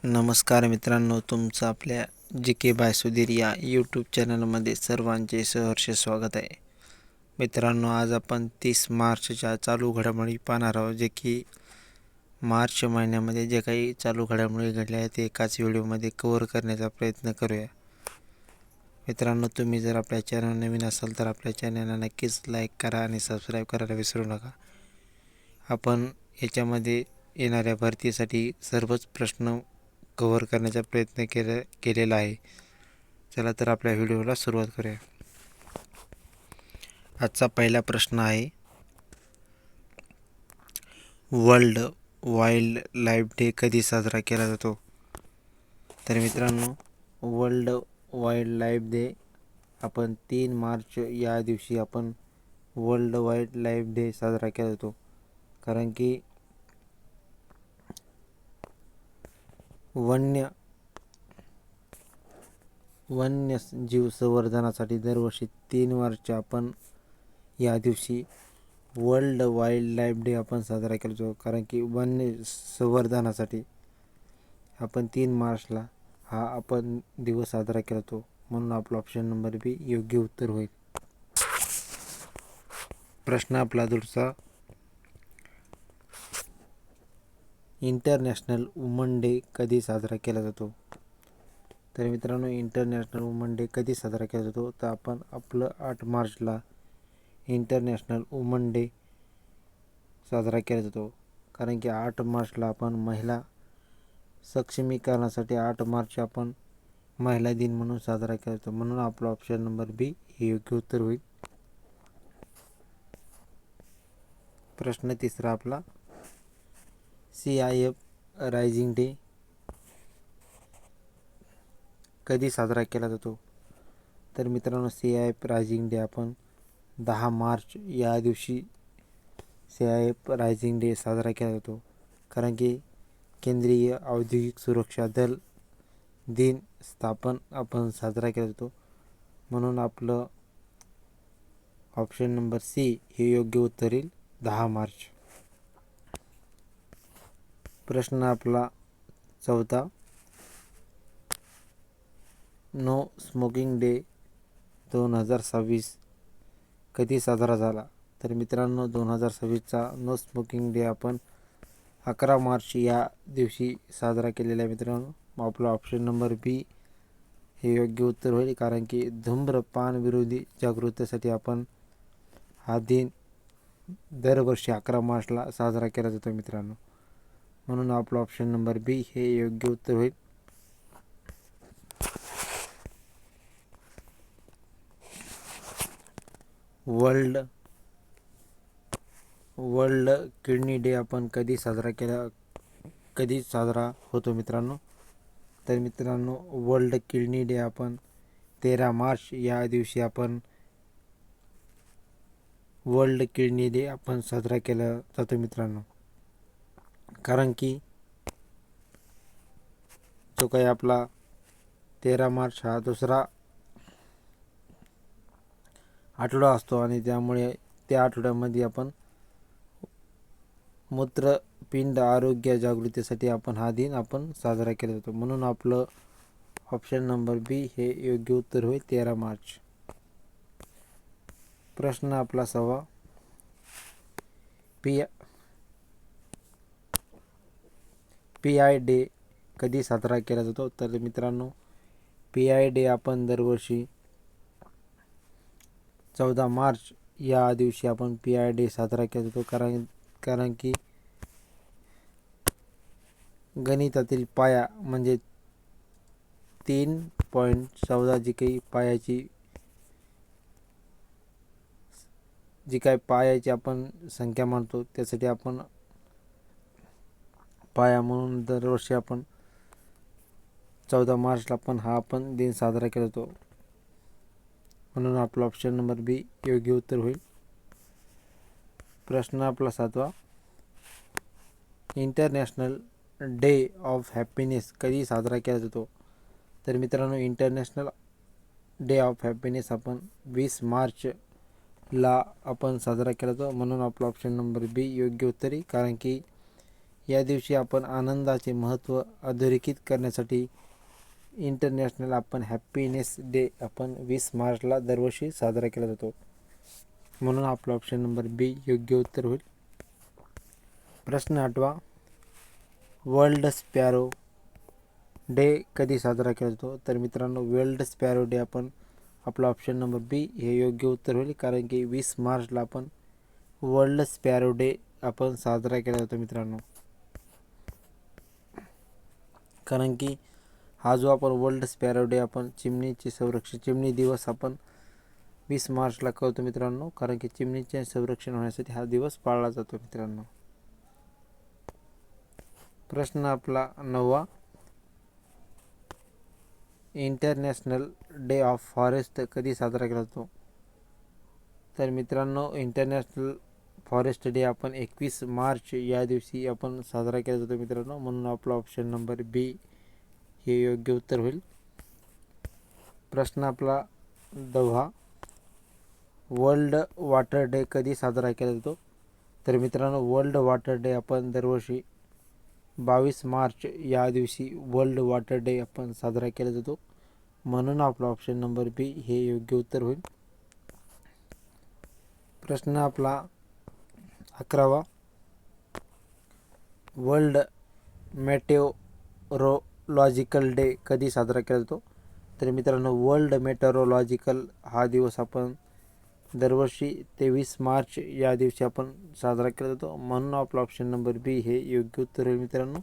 नमस्कार मित्रांनो, तुमचं आपल्या जी के बाय सुधीर या यूट्यूब चॅनलमध्ये सर्वांचे सहर्ष स्वागत आहे. मित्रांनो, आज आपण 30 मार्चच्या चालू घडामोडी पाहणार आहोत, जे की मार्च महिन्यामध्ये जे काही चालू घडामोडी घडल्या आहेत ते एकाच व्हिडिओमध्ये कव्हर करण्याचा प्रयत्न करूया. मित्रांनो, तुम्ही जर आपल्या चॅनल नवीन असाल तर आपल्या चॅनलला नक्कीच लाईक करा आणि सबस्क्राईब करायला विसरू नका. आपण याच्यामध्ये येणाऱ्या भरतीसाठी सर्वच प्रश्न कव्हर करण्याचा प्रयत्न केलेला आहे. चला तर आपल्या व्हिडिओला सुरुवात करूया. आजचा पहिला प्रश्न आहे, वर्ल्ड वाईल्ड लाईफ डे कधी साजरा केला जातो? तर मित्रांनो, वर्ल्ड वाईल्ड लाईफ डे आपण 3 मार्च या दिवशी आपण वर्ल्ड वाईल्ड लाईफ डे साजरा केला जातो. कारण की वन्यजीव संवर्धनासाठी दरवर्षी 3 मार्च आपण या दिवशी वर्ल्ड वाईल्ड लाईफ डे आपण साजरा करतो. कारण की वन्य संवर्धनासाठी आपण 3 मार्चला हा आपण दिवस साजरा करतो. म्हणून आपला ऑप्शन नंबर बी योग्य उत्तर होईल. प्रश्न आपला दुसरा, इंटरनॅशनल वुमन डे कधी साजरा केला जातो? तर मित्रांनो, इंटरनॅशनल वुमन डे कधी साजरा केला जातो? तर आपण आपलं 8 मार्चला इंटरनॅशनल वुमन डे साजरा केला जातो. कारण की 8 मार्चला आपण महिला सक्षमीकरणासाठी 8 मार्च आपण महिला दिन म्हणून साजरा केला जातो. म्हणून आपला ऑप्शन नंबर बी हे योग्य उत्तर होईल. प्रश्न तिसरा आपला, CIF रायझिंग डे कधी साजरा केला जातो? तर मित्रांनो, CIF रायझिंग डे आपण 10 मार्च या दिवशी CIF रायझिंग डे साजरा केला जातो. कारण की केंद्रीय औद्योगिक सुरक्षा दल दिन स्थापन आपण साजरा केला जातो. म्हणून आपलं ऑप्शन नंबर सी हे योग्य उत्तर येईल, 10 मार्च. प्रश्न आपला चौथा, नो स्मोकिंग डे 2026 कधी साजरा झाला? तर मित्रांनो, 2026चा नो स्मोकिंग डे आपण 11 मार्च या दिवशी साजरा केलेला आहे. मित्रांनो, आपला ऑप्शन नंबर बी हे योग्य उत्तर होईल. कारण की धूम्रपान विरोधी जागृतीसाठी आपण हा दिन दरवर्षी 11 मार्चला साजरा केला जातो मित्रांनो. म्हणून आपला ऑप्शन नंबर बी हे योग्य उत्तर होईल. वर्ल्ड किडनी डे आपण कधी साजरा होतो मित्रांनो? तर मित्रांनो, वर्ल्ड किडनी डे आपण 13 मार्च या दिवशी आपण वर्ल्ड किडनी डे आपण साजरा केला जातो मित्रांनो. कारण की जो काही आपला 13 मार्च हा दुसरा आठवडा असतो आणि त्यामुळे त्या आठवड्यामध्ये आपण मूत्रपिंड आरोग्य जागृतीसाठी आपण हा दिन आपण साजरा केला जातो. म्हणून आपलं ऑप्शन नंबर बी हे योग्य उत्तर होईल, 13 मार्च. प्रश्न आपला 6, PI डे कधी साजरा केला जातो? तर मित्रांनो, PI डे आपण दरवर्षी 14 मार्च या दिवशी आपण PI डे साजरा केला जातो. कारण की गणितातील पाया म्हणजे 3.14 जी काही पायाची आपण संख्या म्हणतो, त्यासाठी आपण पाया म्हणून दरवर्षी आपण 14 मार्चला पण हा आपण दिन साजरा केला जातो. म्हणून आपला ऑप्शन नंबर बी योग्य उत्तर होईल. प्रश्न आपला 7, इंटरनॅशनल डे ऑफ हॅपीनेस कधी साजरा केला जातो? तर मित्रांनो, इंटरनॅशनल डे ऑफ हॅपीनेस आपण 20 मार्चला आपण साजरा केला जातो. म्हणून आपला ऑप्शन नंबर बी योग्य उत्तर आहे. कारण की या दिवशी आपण आनंदाचे महत्त्व अधोरेखित करण्यासाठी इंटरनॅशनल आपण हॅपीनेस डे आपण 20 मार्चला दरवर्षी साजरा केला जातो. म्हणून आपला ऑप्शन नंबर बी योग्य उत्तर होईल. प्रश्न 8वा, वर्ल्ड स्पॅरो डे कधी साजरा केला जातो? तर मित्रांनो, वर्ल्ड स्पॅरो डे आपण आपला ऑप्शन नंबर बी हे योग्य उत्तर होईल, कारण की 20 मार्चला आपण वर्ल्ड स्पॅरो डे आपण साजरा केला जातो मित्रांनो. कारण की हा जो आपण वर्ल्ड स्पॅरो डे आपण चिमणी दिवस आपण 20 मार्चला करतो मित्रांनो, कारण की चिमणीचे संरक्षण होण्यासाठी हा दिवस पाळला जातो मित्रांनो. प्रश्न आपला 9वा, इंटरनॅशनल डे ऑफ फॉरेस्ट कधी साजरा केला जातो? तर मित्रांनो, इंटरनॅशनल फॉरेस्ट डे आपण 21 मार्च या दिवशी आपण साजरा केला जातो मित्रांनो. म्हणून आपला ऑप्शन नंबर बी हे योग्य उत्तर होईल. प्रश्न आपला 10वा, वर्ल्ड वॉटर डे कधी साजरा केला जातो? तर मित्रांनो, वर्ल्ड वॉटर डे आपण दरवर्षी 22 मार्च या दिवशी वर्ल्ड वॉटर डे आपण साजरा केला जातो. म्हणून आपला ऑप्शन नंबर बी हे योग्य उत्तर होईल. प्रश्न आपला 11वा, वर्ल्ड मेटेओरोलॉजिकल डे कधी साजरा केला जातो? तर मित्रांनो, वर्ल्ड मेटेओरोलॉजिकल हा दिवस आपण दरवर्षी 23 मार्च या दिवशी आपण साजरा केला जातो. म्हणून आपला ऑप्शन नंबर बी हे योग्य उत्तर होईल मित्रांनो.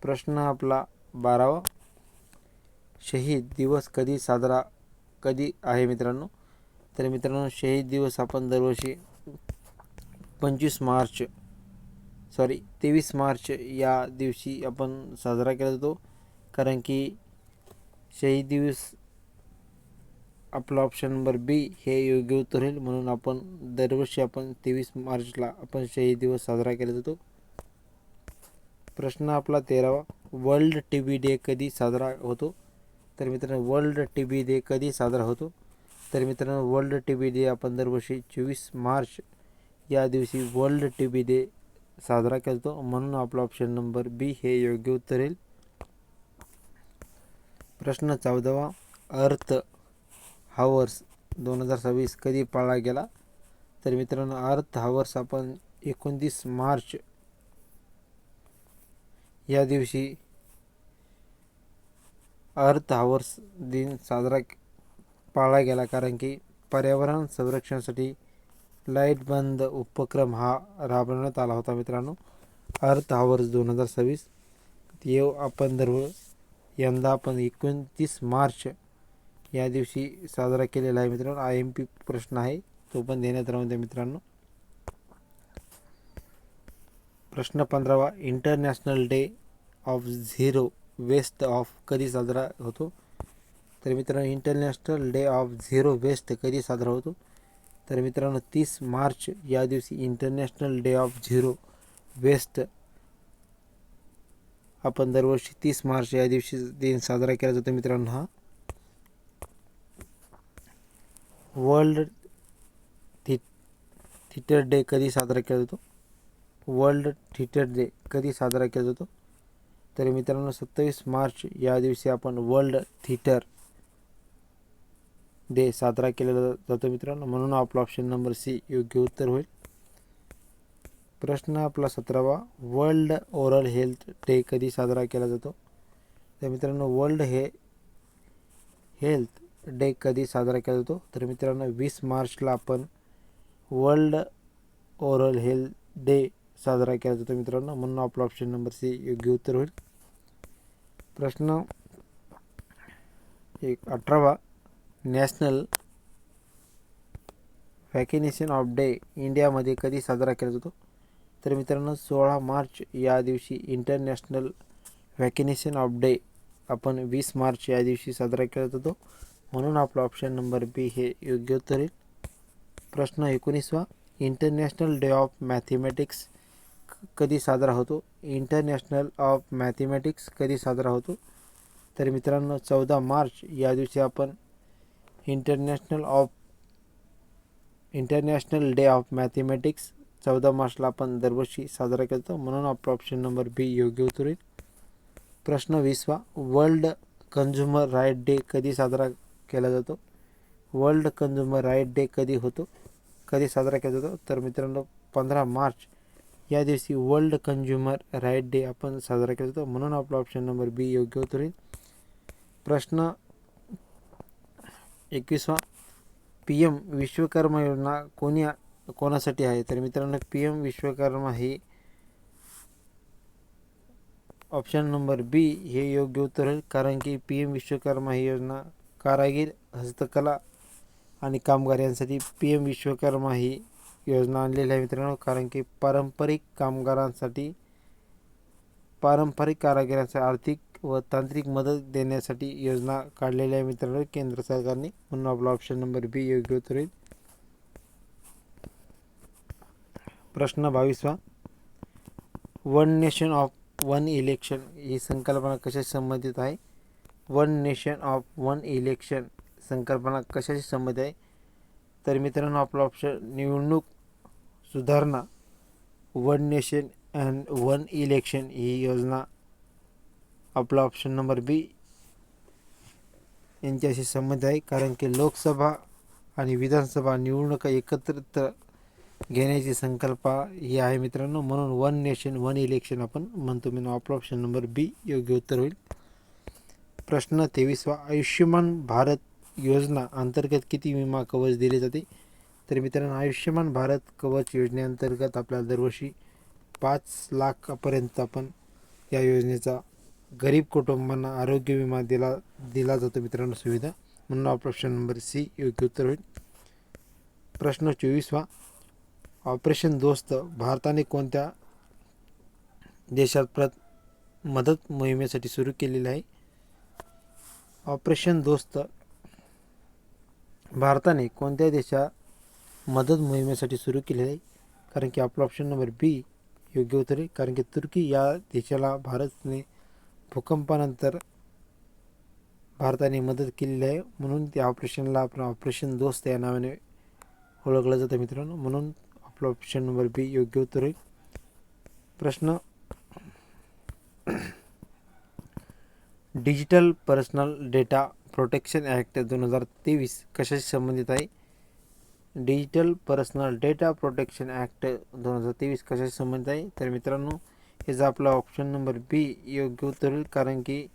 प्रश्न आपला 12वा, शहीद दिवस कधी आहे मित्रांनो? तर मित्रांनो, शहीद दिवस आपण दरवर्षी 23 मार्च या दिवशी आपण साजरा केला जातो. कारण की शहीद दिवस आपला ऑप्शन नंबर बी हे योग्य उत्तर होईल. म्हणून आपण दरवर्षी आपण 23 मार्चला आपण शहीद दिवस साजरा केला जातो. प्रश्न आपला 13वा, वर्ल्ड टीबी डे कधी साजरा होतो? तर मित्रांनो, वर्ल्ड टीबी डे कधी साजरा होतो? तर मित्रांनो, वर्ल्ड टीबी डे आपण दरवर्षी 24 मार्च या दिवशी वर्ल्ड टीबी डे साजरा केला जातो. म्हणून आपला ऑप्शन नंबर बी हे योग्य उत्तर येईल. प्रश्न 14वा, अर्थ हावर्स 2026 कधी पाळला गेला? तर मित्रांनो, अर्थ हावर्स आपण 29 मार्च या दिवशी अर्थ हावर्स दिन पाळला गेला, कारण की पर्यावरण संरक्षणासाठी लाईट बंद उपक्रम हा राबवण्यात आला होता मित्रांनो. अर्थ हावर्स 2026 आपण यंदा आपण 29 मार्च या दिवशी साजरा केलेला आहे मित्रांनो. IMP प्रश्न आहे, तो पण देण्यात राहून द्या मित्रांनो. प्रश्न 15वा, international day of zero waste of कधी साजरा होतो? तर मित्रांनो, international day of zero waste कधी साजरा होतो? तर मित्रांनो, 30 मार्च या दिवशी international day of zero waste आपण दरवर्षी 30 मार्च या दिवशी दिन साजरा केला जातो मित्रांनो. हा वर्ल्ड थिएटर डे कधी साजरा केला जातो? वर्ल्ड थिएटर डे कधी साजरा केला जातो? तर मित्रांनो, 27 मार्च या दिवशी आपण वर्ल्ड थिएटर डे साजरा केलेला जातो मित्रांनो. म्हणून आपला ऑप्शन नंबर सी योग्य उत्तर होईल. प्रश्न आपला 17वा, वर्ल्ड ओरल हेल्थ डे कधी साजरा केला जातो? तर मित्रांनो, वर्ल्ड हेल्थ डे कधी साजरा केला जातो? तर मित्रांनो, 20 मार्चला आपण वर्ल्ड ओरल हेल्थ डे साजरा केला जातो मित्रांनो. म्हणून आपला ऑप्शन नंबर सी योग्य उत्तर होईल. प्रश्न 18वा, नॅशनल व्हॅक्सिनेशन ऑफ डे इंडियामध्ये कधी साजरा केला जातो? तर मित्रांनो, 16 मार्च या दिवशी इंटरनॅशनल व्हॅक्सिनेशन ऑफ डे आपण 20 मार्च या दिवशी साजरा केला जातो. म्हणून आपला ऑप्शन नंबर बी हे योग्य उत्तर येईल. प्रश्न 19वा, इंटरनॅशनल डे ऑफ मॅथमॅटिक्स कधी साजरा होतो? इंटरनॅशनल ऑफ मॅथमॅटिक्स कधी साजरा होतो? तर मित्रांनो, 14 मार्च या दिवशी आपण इंटरनॅशनल डे ऑफ मॅथमॅटिक्स 14 मार्चला आपण दरवर्षी साजरा करतो, म्हणून आपला ऑप्शन नंबर बी योग्य उत्तर होईल. प्रश्न 20वा, वर्ल्ड कन्झ्युमर राईट डे कधी साजरा केला जातो? वर्ल्ड कन्झ्युमर राईट डे कधी साजरा केला जातो? तर मित्रांनो 15 मार्च या दिवशी वर्ल्ड कन्झ्युमर राईट डे आपण साजरा केला जातो, म्हणून आपला ऑप्शन नंबर बी योग्य उत्तर होईल. प्रश्न 21वा, PM विश्वकर्मा योजना कोणासाठी आहे? तर मित्रांनो PM विश्वकर्मा ही ऑप्शन नंबर बी हे योग्य उत्तर आहे. कारण की PM विश्वकर्मा ही योजना कारागीर, हस्तकला आणि कामगार यांसाठी PM विश्वकर्मा ही योजना आणलेली आहे मित्रांनो. कारण की पारंपरिक कारागिरांसाठी आर्थिक व तांत्रिक मदत देण्यासाठी योजना काढलेली आहे मित्रांनो केंद्र सरकारने, म्हणून आपला ऑप्शन नंबर बी योग्य उत्तर होईल. प्रश्न 22वा, one nation of one election ही संकल्पना कशाशी संबंधित आहे? One nation of one election संकल्पना कशाशी संबंधित आहे? तर मित्रांनो आपला ऑप्शन निवडणूक सुधारणा one nation and one election ही योजना आपला ऑप्शन नंबर बी यांच्याशी संबंधित आहे. कारण की लोकसभा आणि विधानसभा निवडणुका एकत्रित घेण्याची संकल्पना ही आहे मित्रांनो, म्हणून वन नेशन वन इलेक्शन आपण म्हणतो. म्हणून आपला ऑप्शन नंबर बी योग्य उत्तर होईल. प्रश्न 23वा, आयुष्यमान भारत योजना अंतर्गत किती विमा कवच दिले जाते? तर मित्रांनो आयुष्यमान भारत कवच योजनेअंतर्गत आपल्याला दरवर्षी 5 लाखापर्यंत आपण या योजनेचा गरीब कुटुंबांना आरोग्य विमा दिला जातो मित्रांनो सुविधा, म्हणून आपला ऑप्शन नंबर सी योग्य उत्तर होईल. प्रश्न 24वा, ऑपरेशन दोस्त भारताने कोणत्या देशात मदत मोहिमेसाठी सुरू केलेले आहे? ऑपरेशन दोस्त भारताने कोणत्या देशात मदत मोहिमेसाठी सुरू केलेले आहे? कारण की आपला ऑप्शन नंबर बी योग्य उत्तर आहे. कारण की तुर्की या देशाला भारताने भूकंपानंतर भारताने मदत केलेली आहे, म्हणून त्या ऑपरेशनला आपण ऑपरेशन दोस्त या नावाने ओळखलं जातं मित्रांनो, म्हणून आपलं ऑप्शन नंबर बी योग्य उत्तर होईल. प्रश्न digital personal data protection act 2023 कशाशी संबंधित आहे? Digital personal data protection act 2023 कशाशी संबंधित आहे? तर मित्रांनो याचा आपला ऑप्शन नंबर बी योग्य उत्तर होईल. कारण की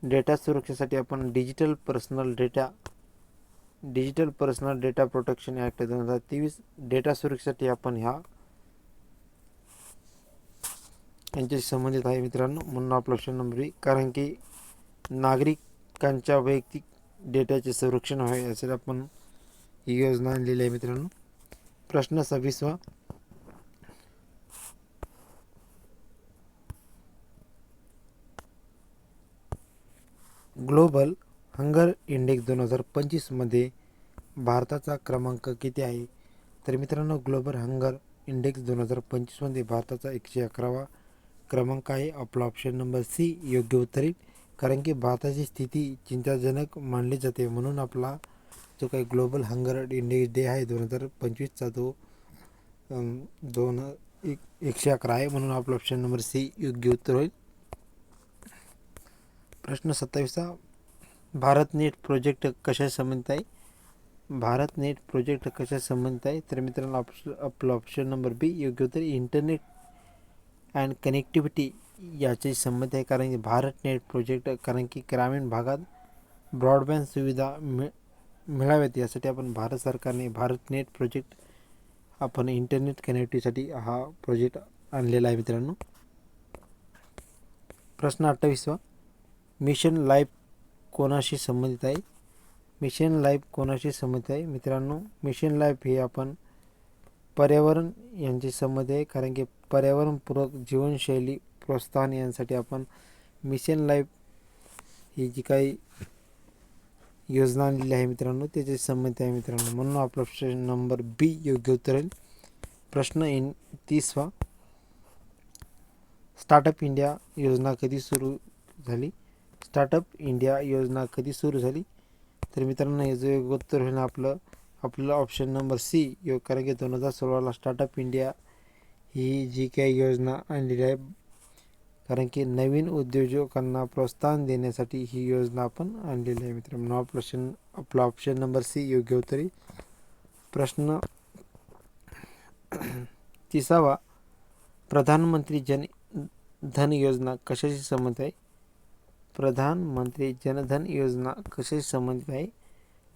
डेटा सुरक्षेसाठी आपण digital personal data protection act 2023 data सुरक्षेसाठी आपण यांच्याशी संबंधित आहे मित्रांनो, म्हणून आपला ऑप्शन नंबर बी. कारण की नागरिकांच्या वैयक्तिक डेटाचे संरक्षण व्हावे यासाठी आपण ही योजना आणलेली आहे मित्रांनो. प्रश्न 26वा, ग्लोबल हंगर इंडेक्स 2025 मध्ये भारताचा क्रमांक किती आहे? तर मित्रांनो ग्लोबल हंगर इंडेक्स 2025 मध्ये भारताचा 111वा क्रमांक आहे. आपला ऑप्शन नंबर सी योग्य उत्तर येईल. कारण की भारताची स्थिती चिंताजनक मानली जाते, म्हणून आपला जो काही ग्लोबल हंगर इंडेक्स डे आहे 2025चा तो 111 आहे, म्हणून आपला ऑप्शन नंबर सी योग्य उत्तर होईल. प्रश्न 27वा, भारत नेट प्रोजेक्ट कशा संबंधित आहे? भारत नेट प्रोजेक्ट कशा संबंधित आहे? तर मित्रांनो आपलं ऑप्शन नंबर बी योग्य उत्तर. इंटरनेट अँड कनेक्टिव्हिटी याचे संबंध आहे. कारण की भारत नेट प्रोजेक्ट कारण की ग्रामीण भागात ब्रॉडबँड सुविधा मिळाव्यात यासाठी आपण भारत सरकारने भारत नेट प्रोजेक्ट आपण इंटरनेट कनेक्टिव्हिटीसाठी हा प्रोजेक्ट आणलेला आहे मित्रांनो. प्रश्न 28वा, मिशन लाईफ कोणाशी संबंधित आहे? मिशन लाईफ कोणाशी संबंधित आहे? मित्रांनो मिशन लाईफ हे आपण पर्यावरण यांची संबंध आहे. कारण की पर्यावरणपूरक जीवनशैली प्रोत्साहन यांसाठी आपण मिशन लाईफ ही जी काही योजना आणलेली आहे मित्रांनो त्याचे संबंधित आहे मित्रांनो, म्हणून आपला ऑप्शन नंबर बी योग्य उत्तर आहे. प्रश्न 30वा, स्टार्टअप इंडिया योजना कधी सुरू झाली? स्टार्टअप इंडिया योजना कधी सुरू झाली? तर मित्रांनो हे जो योग्य उत्तर होईल आपलं ऑप्शन नंबर सी कारण की 2016ला स्टार्टअप इंडिया ही जी काही योजना आणलेली आहे, कारण की नवीन उद्योजकांना प्रोत्साहन देण्यासाठी ही योजना आपण आणलेली आहे मित्रांनो. आपला ऑप्शन नंबर सी योग्य उत्तर आहे. प्रश्न 30वा, प्रधानमंत्री जन धन योजना कशाशी संबंधित आहे? प्रधानमंत्री जनधन योजना कशाशी संबंधित आहे?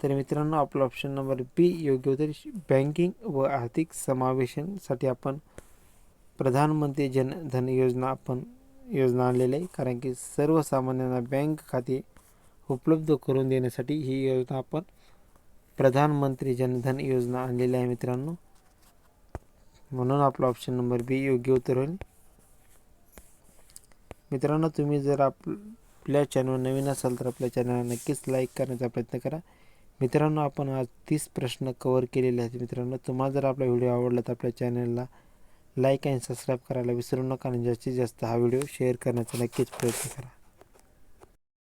तर मित्रांनो आपला ऑप्शन नंबर बी योग्य उत्तर. बँकिंग व आर्थिक समावेशनसाठी आपण प्रधानमंत्री जनधन योजना आणलेली आहे, कारण की सर्वसामान्यांना बँक खाते उपलब्ध करून देण्यासाठी ही योजना आपण प्रधानमंत्री जनधन योजना आणलेली आहे मित्रांनो. म्हणून आपला ऑप्शन नंबर बी योग्य उत्तर होईल. मित्रांनो तुम्ही जर आपल्या चॅनलवर नवीन असाल तर आपल्या चॅनलला नक्कीच लाईक करण्याचा प्रयत्न करा. मित्रांनो आपण आज 30 प्रश्न कव्हर केलेले आहेत मित्रांनो. तुम्हाला जर आपला व्हिडिओ आवडला तर आपल्या चॅनलला लाईक आणि सबस्क्राईब करायला विसरू नका आणि जास्तीत जास्त हा व्हिडिओ शेअर करण्याचा नक्कीच प्रयत्न करा.